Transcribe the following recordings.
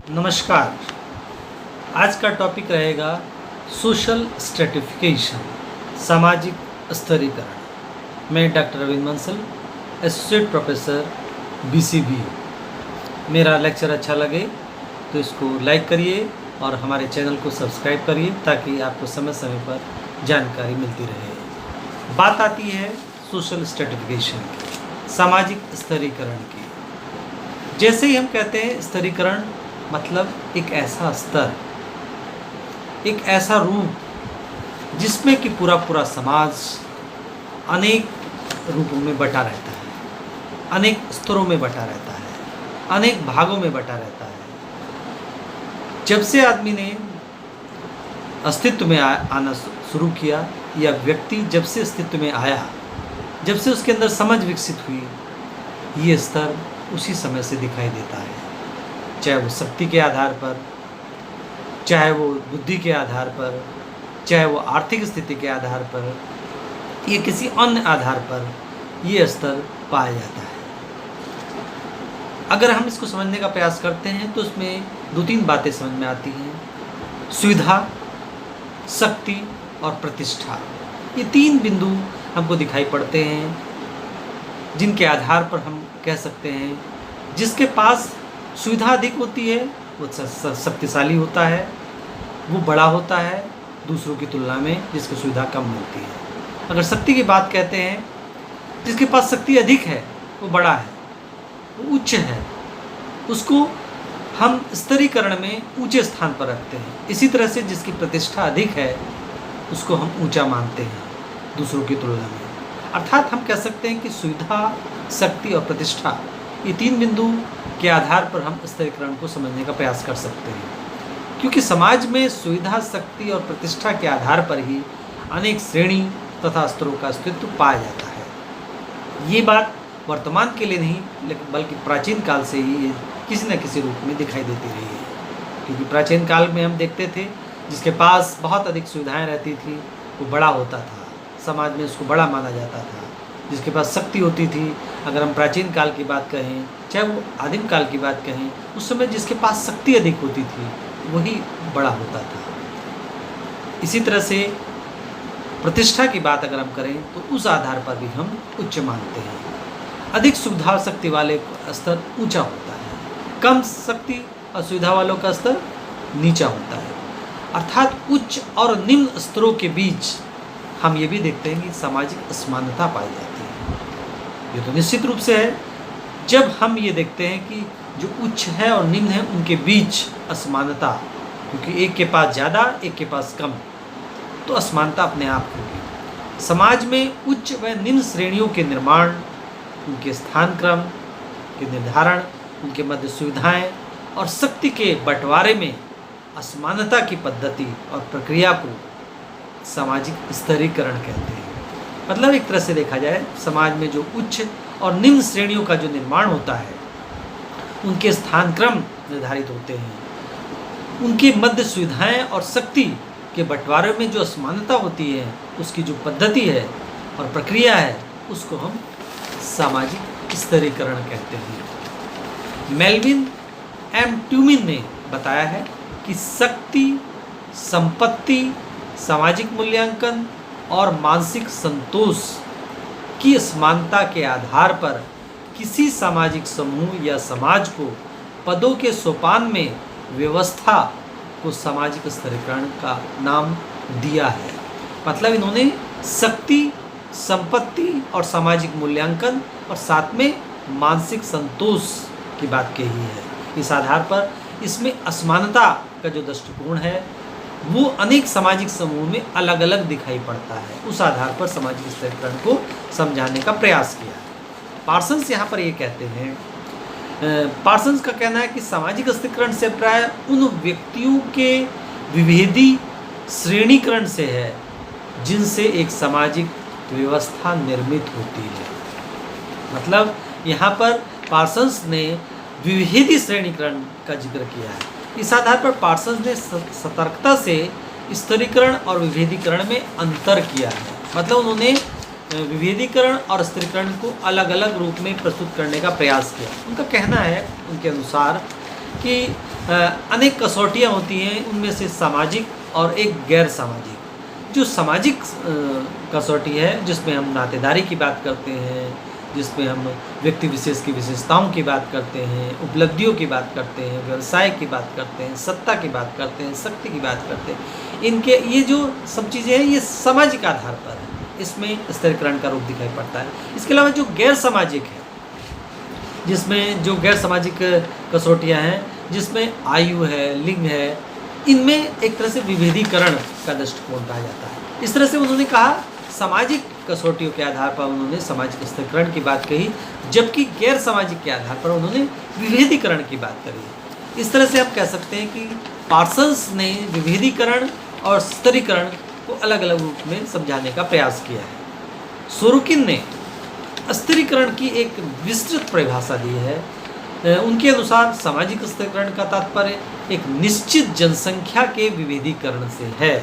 नमस्कार। आज का टॉपिक रहेगा सोशल स्ट्रेटिफिकेशन, सामाजिक स्तरीकरण। मैं doctor Ravindra Bansal, associate professor BCB. मेरा लेक्चर अच्छा लगे तो इसको लाइक करिए और हमारे चैनल को सब्सक्राइब करिए ताकि आपको समय समय पर जानकारी मिलती रहे। बात आती है सोशल स्ट्रेटिफिकेशन की, सामाजिक स्तरीकरण की। जैसे ही हम कहते हैं स्तरीकरण मतलब एक ऐसा स्तर, एक ऐसा रूप जिसमें कि पूरा पूरा समाज अनेक रूपों में बटा रहता है, अनेक स्तरों में बटा रहता है, अनेक भागों में बटा रहता है। जब से आदमी ने अस्तित्व में आना शुरू किया या व्यक्ति जब से अस्तित्व में आया, जब से उसके अंदर समझ विकसित हुई, ये स्तर उसी समय से दिखाई देता है। चाहे वो शक्ति के आधार पर, चाहे वो बुद्धि के आधार पर, चाहे वो आर्थिक स्थिति के आधार पर या किसी अन्य आधार पर ये स्तर पाया जाता है। अगर हम इसको समझने का प्रयास करते हैं तो इसमें दो तीन बातें समझ में आती हैं। सुविधा, शक्ति और प्रतिष्ठा, ये तीन बिंदु हमको दिखाई पड़ते हैं जिनके आधार पर हम कह सकते हैं जिसके पास सुविधा अधिक होती है वो शक्तिशाली होता है, वो बड़ा होता है दूसरों की तुलना में जिसकी सुविधा कम मिलती है। अगर शक्ति की बात कहते हैं, जिसके पास शक्ति अधिक है वो बड़ा है, वो उच्च है, उसको हम स्तरीकरण में ऊंचे स्थान पर रखते हैं। इसी तरह से जिसकी प्रतिष्ठा अधिक है उसको हम ऊंचा मानते हैं दूसरों की तुलना में। अर्थात हम कह सकते हैं कि सुविधा, शक्ति और प्रतिष्ठा, ये तीन बिंदु के आधार पर हम स्तरीकरण को समझने का प्रयास कर सकते हैं। क्योंकि समाज में सुविधा, शक्ति और प्रतिष्ठा के आधार पर ही अनेक श्रेणी तथा स्तरों का अस्तित्व पाया जाता है। ये बात वर्तमान के लिए नहीं बल्कि प्राचीन काल से ही ये किसी न किसी रूप में दिखाई देती रही है। क्योंकि प्राचीन काल में हम देखते थे जिसके पास बहुत अधिक सुविधाएं रहती थी वो बड़ा होता था, समाज में उसको बड़ा माना जाता था। जिसके पास शक्ति होती थी, अगर हम प्राचीन काल की बात कहें चाहे वो आदिम काल की बात कहें, उस समय जिसके पास शक्ति अधिक होती थी वही बड़ा होता था। इसी तरह से प्रतिष्ठा की बात अगर हम करें तो उस आधार पर भी हम उच्च मानते हैं। अधिक सुविधा और शक्ति वाले का स्तर ऊंचा होता है, कम शक्ति और सुविधा वालों का स्तर नीचा होता है। अर्थात उच्च और निम्न स्तरों के बीच हम ये भी देखते हैं कि सामाजिक असमानता पाई जाती है। ये तो निश्चित रूप से है। जब हम ये देखते हैं कि जो उच्च है और निम्न है उनके बीच असमानता, क्योंकि एक के पास ज़्यादा एक के पास कम, तो असमानता अपने आप होगी। समाज में उच्च व निम्न श्रेणियों के निर्माण, उनके स्थान क्रम के निर्धारण, उनके मध्य सुविधाएं और शक्ति के बंटवारे में असमानता की पद्धति और प्रक्रिया को सामाजिक स्तरीकरण कहते हैं। मतलब एक तरह से देखा जाए समाज में जो उच्च और निम्न श्रेणियों का जो निर्माण होता है, उनके स्थान क्रम निर्धारित होते हैं, उनके मध्य सुविधाएं और शक्ति के बंटवारे में जो असमानता होती है उसकी जो पद्धति है और प्रक्रिया है उसको हम सामाजिक स्तरीकरण कहते हैं। मेल्विन एम ट्यूमिन ने बताया है कि शक्ति, संपत्ति, सामाजिक मूल्यांकन और मानसिक संतोष की असमानता के आधार पर किसी सामाजिक समूह या समाज को पदों के सोपान में व्यवस्था को सामाजिक स्तरीकरण का नाम दिया है। मतलब इन्होंने शक्ति, संपत्ति और सामाजिक मूल्यांकन और साथ में मानसिक संतोष की बात कही है। इस आधार पर इसमें असमानता का जो दृष्टिकोण है वो अनेक सामाजिक समूह में अलग अलग दिखाई पड़ता है। उस आधार पर सामाजिक स्तरीकरण को समझाने का प्रयास किया है। पार्सन्स यहाँ पर ये कहते हैं, पार्सन्स का कहना है कि सामाजिक स्तरीकरण से प्राय उन व्यक्तियों के विभेदी श्रेणीकरण से है जिनसे एक सामाजिक व्यवस्था निर्मित होती है। मतलब यहाँ पर पार्सन्स ने विभेदी श्रेणीकरण का जिक्र किया है। इस आधार पर पार्सन्स ने सतर्कता से स्तरीकरण और विभेदीकरण में अंतर किया है। मतलब उन्होंने विभेदीकरण और स्तरीकरण को अलग अलग रूप में प्रस्तुत करने का प्रयास किया। उनका कहना है उनके अनुसार कि अनेक कसौटियाँ होती हैं, उनमें से सामाजिक और एक गैर सामाजिक। जो सामाजिक कसौटी है जिसमें हम नातेदारी की बात करते हैं, जिसमें हम व्यक्ति विशेष की विशेषताओं की बात करते हैं, उपलब्धियों की बात करते हैं, व्यवसाय की बात करते हैं, सत्ता की बात करते हैं, शक्ति की बात करते हैं, इनके ये जो सब चीज़ें हैं ये सामाजिक आधार पर है, इसमें स्तरीकरण का रूप दिखाई पड़ता है। इसके अलावा जो गैर सामाजिक है, जिसमें जो गैर सामाजिक कसौटियाँ हैं, जिसमें आयु है, लिंग है, इनमें एक तरह से विभेदीकरण का दृष्टिकोण पाया जाता है। इस तरह से उन्होंने कहा सामाजिक कसौटियों के आधार पर उन्होंने सामाजिक स्तरीकरण की बात कही, जबकि गैर सामाजिक के आधार पर उन्होंने विभेदीकरण की बात करी। इस तरह से हम कह सकते हैं कि पार्सन्स ने विभेदीकरण और स्तरीकरण को अलग अलग रूप में समझाने का प्रयास किया है। सोरोकिन ने स्तरीकरण की एक विस्तृत परिभाषा दी है। उनके अनुसार सामाजिक स्तरीकरण का तात्पर्य एक निश्चित जनसंख्या के विभेदीकरण से है,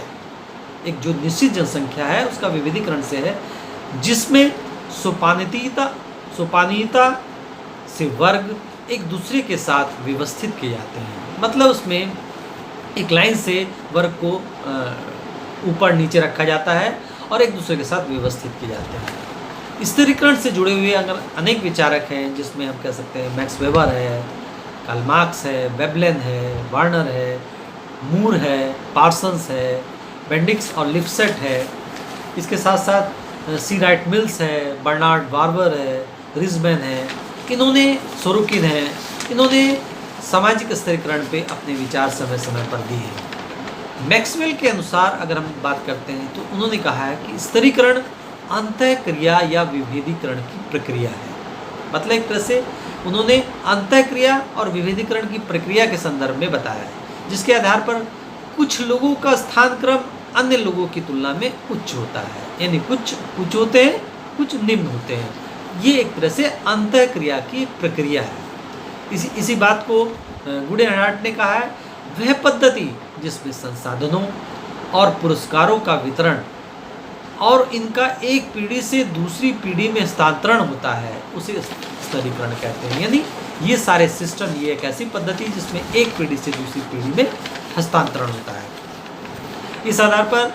एक जो निश्चित जनसंख्या है उसका विभेदीकरण से है, जिसमें सोपानीयता से वर्ग एक दूसरे के साथ व्यवस्थित किए जाते हैं। मतलब उसमें एक लाइन से वर्ग को ऊपर नीचे रखा जाता है और एक दूसरे के साथ व्यवस्थित किए जाते हैं। स्तरीकरण से जुड़े हुए अगर अनेक विचारक हैं, जिसमें हम कह सकते हैं मैक्स वेबर है, कार्ल मार्क्स है, वेबलेन है, वार्नर है, मूर है, पार्सन्स है, बेंडिक्स और लिप्सेट है। इसके साथ साथ सी राइट मिल्स है, बर्नार्ड बार्बर है, रिजमैन है, इन्होंने सोरोकिन है, इन्होंने सामाजिक स्तरीकरण पे अपने विचार समय समय पर दिए हैं। मैक्सवेल के अनुसार अगर हम बात करते हैं तो उन्होंने कहा है कि स्तरीकरण अंतःक्रिया या विभेदीकरण की प्रक्रिया है। मतलब एक तरह से उन्होंने अंतःक्रिया और विभेदीकरण की प्रक्रिया के संदर्भ में बताया है, जिसके आधार पर कुछ लोगों का स्थान क्रम अन्य लोगों की तुलना में उच्च होता है, यानी कुछ उच्च होते हैं, कुछ निम्न होते हैं। ये एक तरह से अंतःक्रिया की एक प्रक्रिया है। इसी बात को गुडेनहार्ट ने कहा है, वह पद्धति जिसमें संसाधनों और पुरस्कारों का वितरण और इनका एक पीढ़ी से दूसरी पीढ़ी में हस्तांतरण होता है, उसे स्तरीकरण कहते हैं। यानी ये सारे सिस्टम, ये एक ऐसी पद्धति जिसमें एक पीढ़ी से दूसरी पीढ़ी में हस्तांतरण होता है। इस आधार पर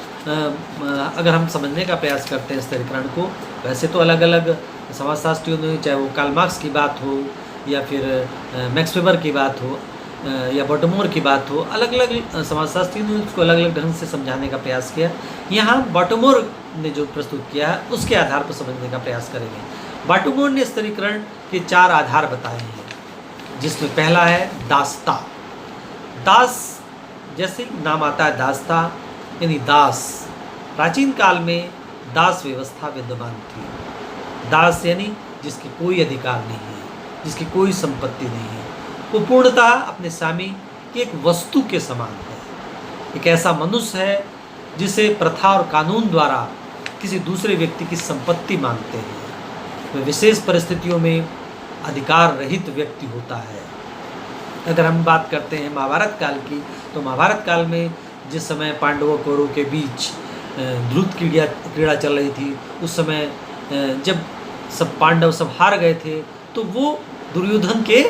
अगर हम समझने का प्रयास करते हैं स्तरीकरण को, वैसे तो अलग अलग समाजशास्त्रियों ने, चाहे वो कार्ल मार्क्स की बात हो या फिर मैक्स वेबर की बात हो या बॉटमोर की बात हो, अलग अलग समाजशास्त्रियों ने उसको अलग अलग ढंग से समझाने का प्रयास किया। यहाँ बॉटमोर ने जो प्रस्तुत किया है उसके आधार पर समझने का प्रयास करेंगे। बॉटमोर ने स्तरीकरण के 4 आधार बताए हैं, जिसमें पहला है दासता। दास, जैसे नाम आता है दासता, यानी दास। प्राचीन काल में दास व्यवस्था विद्यमान थी। दास यानी जिसकी कोई अधिकार नहीं है, जिसकी कोई संपत्ति नहीं है, वो पूर्णतः अपने स्वामी की एक वस्तु के समान है। एक ऐसा मनुष्य है जिसे प्रथा और कानून द्वारा किसी दूसरे व्यक्ति की संपत्ति मानते हैं। वह विशेष परिस्थितियों में अधिकार रहित व्यक्ति होता है। अगर हम बात करते हैं महाभारत काल की, तो महाभारत काल में जिस समय पांडवों कौरवों के बीच द्रुत क्रीड़ा चल रही थी, उस समय जब सब पांडव सब हार गए थे, तो वो दुर्योधन के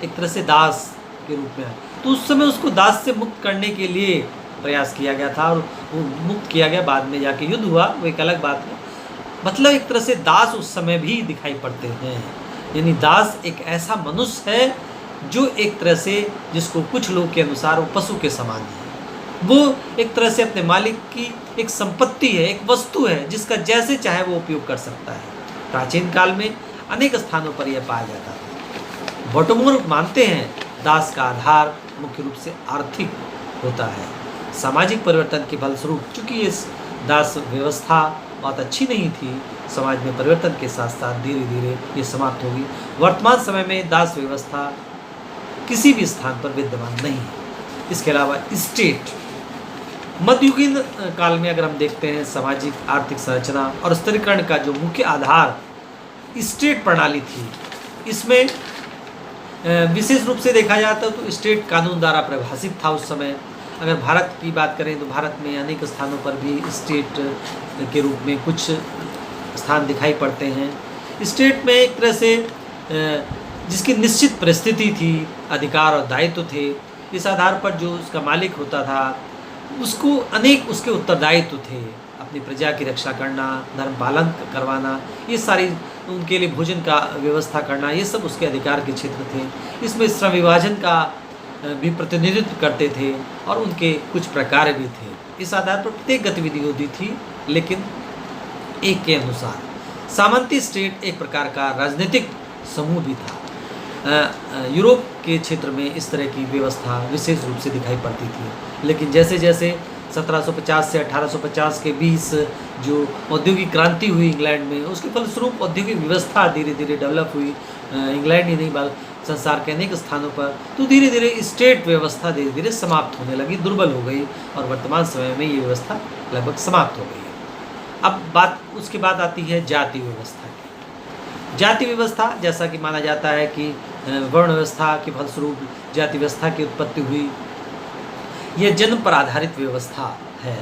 एक तरह से दास के रूप में आए। तो उस समय उसको दास से मुक्त करने के लिए प्रयास किया गया था और वो मुक्त किया गया। बाद में जाके युद्ध हुआ, वो एक अलग बात है। मतलब एक तरह से दास उस समय भी दिखाई पड़ते हैं। यानी दास एक ऐसा मनुष्य है जो एक तरह से, जिसको कुछ लोग के अनुसार वो पशु के समान है। वो एक तरह से अपने मालिक की एक संपत्ति है, एक वस्तु है, जिसका जैसे चाहे वो उपयोग कर सकता है। प्राचीन काल में अनेक स्थानों पर यह पाया जाता था। बॉटमोर मानते हैं दास का आधार मुख्य रूप से आर्थिक होता है। सामाजिक परिवर्तन के फलस्वरूप, चूँकि इस दास व्यवस्था बहुत अच्छी नहीं थी, समाज में परिवर्तन के साथ साथ धीरे धीरे ये समाप्त होगी। वर्तमान समय में दास व्यवस्था किसी भी स्थान पर विद्यमान नहीं है। इसके अलावा स्टेट, मध्ययुगीन काल में अगर हम देखते हैं सामाजिक आर्थिक संरचना और स्तरीकरण का जो मुख्य आधार स्टेट प्रणाली थी, इसमें विशेष रूप से देखा जाता तो स्टेट कानून द्वारा परिभाषित था उस समय। अगर भारत की बात करें तो भारत में अनेक स्थानों पर भी स्टेट के रूप में कुछ स्थान दिखाई पड़ते हैं। स्टेट में एक तरह से जिसकी निश्चित परिस्थिति थी, अधिकार और दायित्व थे, इस आधार पर जो उसका मालिक होता था उसको अनेक उसके उत्तरदायित्व थे, अपनी प्रजा की रक्षा करना, धर्म पालन करवाना, ये सारी उनके लिए भोजन का व्यवस्था करना, ये सब उसके अधिकार के क्षेत्र थे। इसमें श्रम विभाजन का भी प्रतिनिधित्व करते थे और उनके कुछ प्रकार भी थे। इस आधार पर प्रत्येक गतिविधि होती थी, लेकिन एक के अनुसार। सामंती स्टेट एक प्रकार का राजनीतिक समूह भी था। यूरोप के क्षेत्र में इस तरह की व्यवस्था विशेष रूप से दिखाई पड़ती थी, लेकिन जैसे जैसे 1750 से 1850 के बीच जो औद्योगिक क्रांति हुई इंग्लैंड में, उसके फलस्वरूप औद्योगिक व्यवस्था धीरे धीरे डेवलप हुई इंग्लैंड ही नहीं बल्कि संसार के अनेक स्थानों पर। तो धीरे धीरे स्टेट व्यवस्था धीरे धीरे समाप्त होने लगी, दुर्बल हो गई और वर्तमान समय में ये व्यवस्था लगभग समाप्त हो गई है। अब बात उसके बाद आती है जाति व्यवस्था की। जाति व्यवस्था जैसा कि माना जाता है कि वर्ण व्यवस्था के फलस्वरूप जाति व्यवस्था की उत्पत्ति हुई। यह जन्म पर आधारित व्यवस्था है।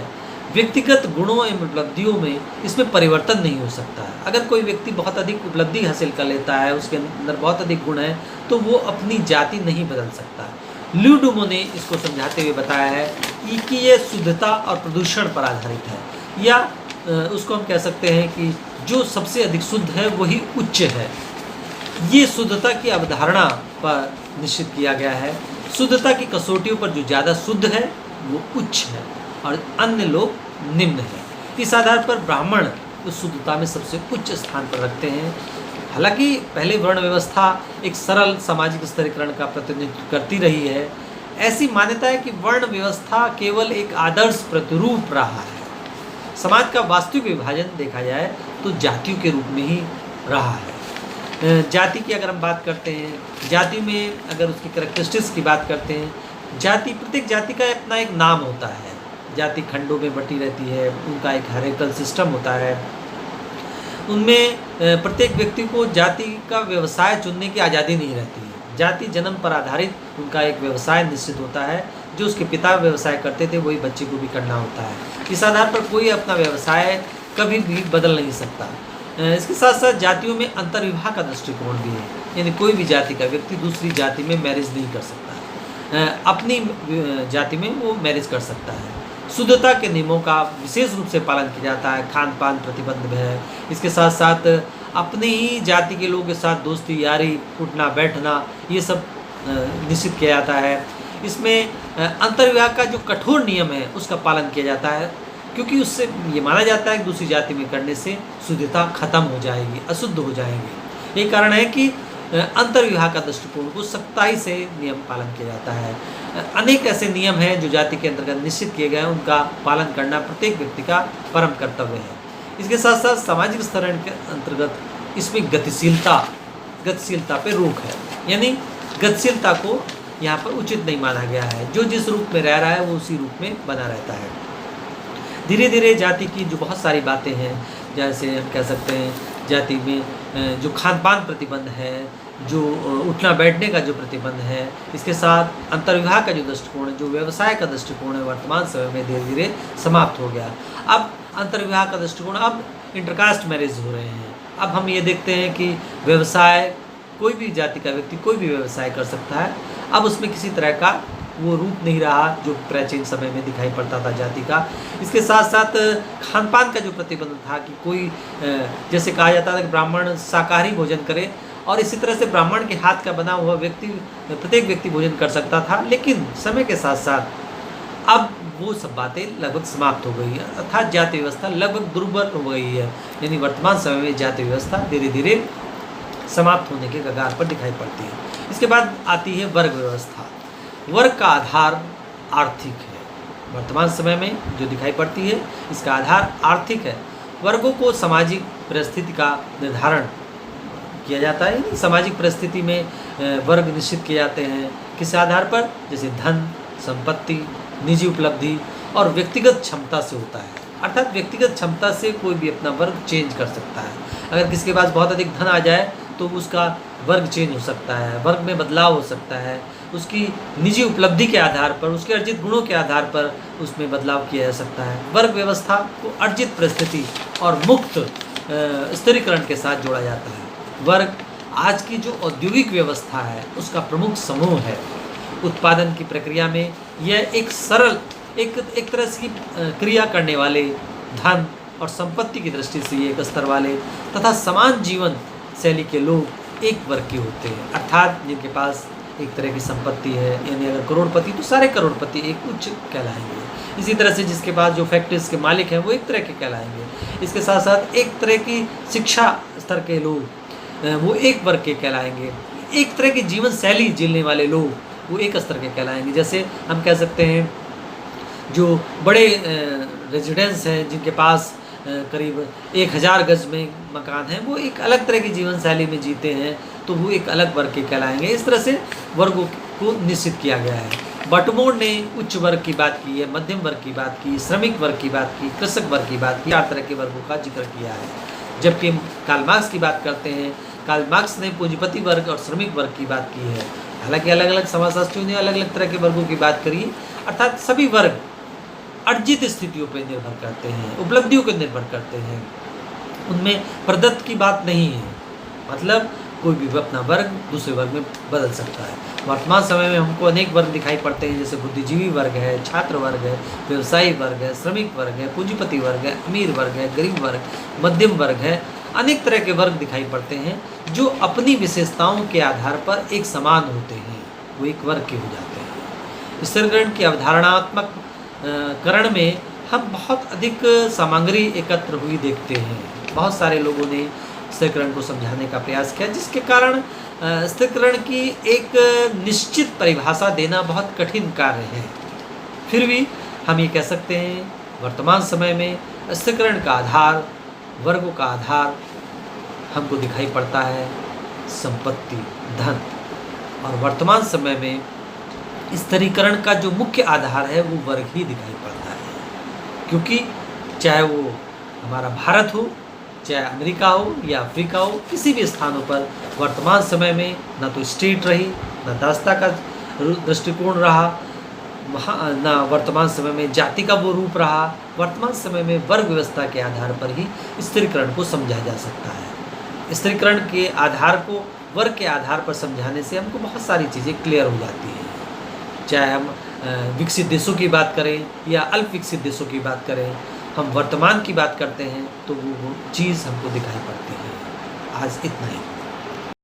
व्यक्तिगत गुणों एवं उपलब्धियों में इसमें परिवर्तन नहीं हो सकता है। अगर कोई व्यक्ति बहुत अधिक उपलब्धि हासिल कर लेता है, उसके अंदर बहुत अधिक गुण है, तो वो अपनी जाति नहीं बदल सकता। ल्यू डुमो ने इसको समझाते हुए बताया है कि ये शुद्धता और प्रदूषण पर आधारित है, या उसको हम कह सकते हैं कि जो सबसे अधिक शुद्ध है वही उच्च है। ये शुद्धता की अवधारणा पर निश्चित किया गया है। शुद्धता की कसौटियों पर जो ज़्यादा शुद्ध है वो उच्च है और अन्य लोग निम्न है। इस आधार पर ब्राह्मण उस शुद्धता में सबसे उच्च स्थान पर रखते हैं। हालांकि पहले वर्ण व्यवस्था एक सरल सामाजिक स्तरीकरण का प्रतिनिधित्व करती रही है। ऐसी मान्यता है कि वर्ण व्यवस्था केवल एक आदर्श प्रतिरूप रहा है। समाज का वास्तविक विभाजन देखा जाए तो जातियों के रूप में ही रहा है। जाति की अगर हम बात करते हैं, जाति में अगर उसकी कैरेक्टरिस्टिक्स की बात करते हैं, जाति प्रत्येक जाति का अपना एक नाम होता है। जाति खंडों में बटी रहती है, उनका एक हायरार्किकल सिस्टम होता है। उनमें प्रत्येक व्यक्ति को जाति का व्यवसाय चुनने की आज़ादी नहीं रहती है। जाति जन्म पर आधारित उनका एक व्यवसाय निश्चित होता है। जो उसके पिता व्यवसाय करते थे वही बच्चे को भी करना होता है। इस आधार पर कोई अपना व्यवसाय कभी भी बदल नहीं सकता। इसके साथ साथ जातियों में अंतर्विवाह का दृष्टिकोण भी है, यानी कोई भी जाति का व्यक्ति दूसरी जाति में मैरिज नहीं कर सकता, अपनी जाति में वो मैरिज कर सकता है। शुद्धता के नियमों का विशेष रूप से पालन किया जाता है। खान पान प्रतिबंध है। इसके साथ साथ अपनी ही जाति के लोगों के साथ दोस्ती यारी, उठना बैठना, ये सब निश्चित किया जाता है। इसमें अंतर्विवाह का जो कठोर नियम है उसका पालन किया जाता है, क्योंकि उससे ये माना जाता है कि दूसरी जाति में करने से शुद्धता खत्म हो जाएगी, अशुद्ध हो जाएंगे। यही कारण है कि अंतर्विवाह का दृष्टिकोण को सख्ताई से नियम पालन किया जाता है। अनेक ऐसे नियम हैं जो जाति के अंतर्गत निश्चित किए गए हैं, उनका पालन करना प्रत्येक व्यक्ति का परम कर्तव्य है। इसके साथ साथ सामाजिक स्तर के अंतर्गत इसमें गतिशीलता पे रोक है, यानी गतिशीलता को यहाँ पर उचित नहीं माना गया है। जो जिस रूप में रह रहा है वो उसी रूप में बना रहता है। धीरे धीरे जाति की जो बहुत सारी बातें हैं, जैसे हम कह सकते हैं जाति में जो खान पान प्रतिबंध है, जो उठना बैठने का जो प्रतिबंध है, इसके साथ अंतर्विवाह का जो दृष्टिकोण है, जो व्यवसाय का दृष्टिकोण है, वर्तमान समय में धीरे धीरे समाप्त हो गया। अब अंतर्विवाह का दृष्टिकोण, अब इंटरकास्ट मैरिज हो रहे हैं। अब हम ये देखते हैं कि व्यवसाय, कोई भी जाति का व्यक्ति कोई भी व्यवसाय कर सकता है। अब उसमें किसी तरह का वो रूप नहीं रहा जो प्राचीन समय में दिखाई पड़ता था जाति का। इसके साथ साथ खान पान का जो प्रतिबंध था कि कोई जैसे कहा जाता था कि ब्राह्मण शाकाहारी भोजन करे, और इसी तरह से ब्राह्मण के हाथ का बना हुआ व्यक्ति, प्रत्येक व्यक्ति भोजन कर सकता था। लेकिन समय के साथ साथ अब वो सब बातें लगभग समाप्त हो गई है, अर्थात जाति व्यवस्था लगभग दुर्बल हो गई है। यानी वर्तमान समय में जाति व्यवस्था धीरे धीरे समाप्त होने के कगार पर दिखाई पड़ती है। इसके बाद आती है वर्ग व्यवस्था। वर्ग का आधार आर्थिक है। वर्तमान समय में जो दिखाई पड़ती है इसका आधार आर्थिक है। वर्गों को सामाजिक परिस्थिति का निर्धारण किया जाता है। सामाजिक परिस्थिति में वर्ग निश्चित किए जाते हैं किस आधार पर, जैसे धन, संपत्ति, निजी उपलब्धि और व्यक्तिगत क्षमता से होता है। अर्थात व्यक्तिगत क्षमता से कोई भी अपना वर्ग चेंज कर सकता है। अगर किसी के पास बहुत अधिक धन आ जाए तो उसका वर्ग चेंज हो सकता है, वर्ग में बदलाव हो सकता है। उसकी निजी उपलब्धि के आधार पर, उसके अर्जित गुणों के आधार पर उसमें बदलाव किया जा सकता है। वर्ग व्यवस्था को अर्जित परिस्थिति और मुक्त स्तरीकरण के साथ जोड़ा जाता है। वर्ग आज की जो औद्योगिक व्यवस्था है उसका प्रमुख समूह है। उत्पादन की प्रक्रिया में यह एक सरल एक तरह से क्रिया करने वाले धन और संपत्ति की दृष्टि से ये एक स्तर वाले तथा समान जीवन शैली के लोग एक वर्ग के होते हैं, अर्थात जिनके पास एक तरह की संपत्ति है, यानी अगर करोड़पति तो सारे करोड़पति एक उच्च कहलाएंगे। इसी तरह से जिसके पास जो फैक्ट्रीज के मालिक हैं वो एक तरह के कहलाएंगे। इसके साथ साथ एक तरह की शिक्षा स्तर के लोग वो एक वर्ग के कहलाएंगे। एक तरह की जीवन शैली जीने वाले लोग वो एक स्तर के कहलाएंगे। जैसे हम कह सकते हैं जो बड़े रेजिडेंस हैं जिनके पास करीब 1000 गज में मकान है, वो एक अलग तरह की जीवन शैली में जीते हैं, तो वो एक अलग वर्ग के कहलाएंगे। इस तरह से वर्गों को निश्चित किया गया है। बटमोर ने उच्च वर्ग की बात की है, मध्यम वर्ग की बात की, श्रमिक वर्ग की बात की, कृषक वर्ग की बात की, 4 तरह के वर्गों का जिक्र किया है। जबकि हम कार्ल मार्क्स की बात करते हैं, कार्ल मार्क्स ने पूंजीपति वर्ग और श्रमिक वर्ग की बात की है। हालांकि अलग अलग समाजशास्त्रियों ने अलग अलग तरह के वर्गों की बात करी, अर्थात सभी वर्ग अर्जित स्थितियों पर निर्भर करते हैं, उपलब्धियों पर निर्भर करते हैं, उनमें प्रदत्त की बात नहीं है। मतलब कोई भी अपना वर्ग दूसरे वर्ग में बदल सकता है। वर्तमान समय में हमको अनेक वर्ग दिखाई पड़ते हैं, जैसे बुद्धिजीवी वर्ग है, छात्र वर्ग है, व्यवसायी वर्ग है, श्रमिक वर्ग है, पूंजीपति वर्ग है, अमीर वर्ग है, गरीब वर्ग, मध्यम वर्ग है। अनेक तरह के वर्ग दिखाई पड़ते हैं जो अपनी विशेषताओं के आधार पर एक समान होते हैं, वो एक वर्ग के हो जाते हैं। स्थिरीकरण की अवधारणात्मक करण में हम बहुत अधिक सामग्री एकत्र हुई देखते हैं। बहुत सारे लोगों ने स्थिरीकरण को समझाने का प्रयास किया, जिसके कारण स्थिरीकरण की एक निश्चित परिभाषा देना बहुत कठिन कार्य है। फिर भी हम ये कह सकते हैं वर्तमान समय में स्थिरीकरण का आधार, वर्गों का आधार हमको दिखाई पड़ता है संपत्ति, धन। और वर्तमान समय में स्थिरीकरण का जो मुख्य आधार है वो वर्ग ही दिखाई पड़ता है, क्योंकि चाहे वो हमारा भारत हो, चाहे अमेरिका हो या अफ्रीका हो, किसी भी स्थानों पर वर्तमान समय में न तो स्टेट रही, न दासता का दृष्टिकोण रहा, न वर्तमान समय में जाति का वो रूप रहा। वर्तमान समय में वर्ग व्यवस्था के आधार पर ही स्थिरीकरण को समझा जा सकता है। स्थिरीकरण के आधार को वर्ग के आधार पर समझाने से हमको बहुत सारी चीज़ें क्लियर हो जाती हैं। चाहे हम विकसित देशों की बात करें या अल्प विकसित देशों की बात करें, हम वर्तमान की बात करते हैं तो वो चीज़ हमको दिखाई पड़ती है। आज इतना ही।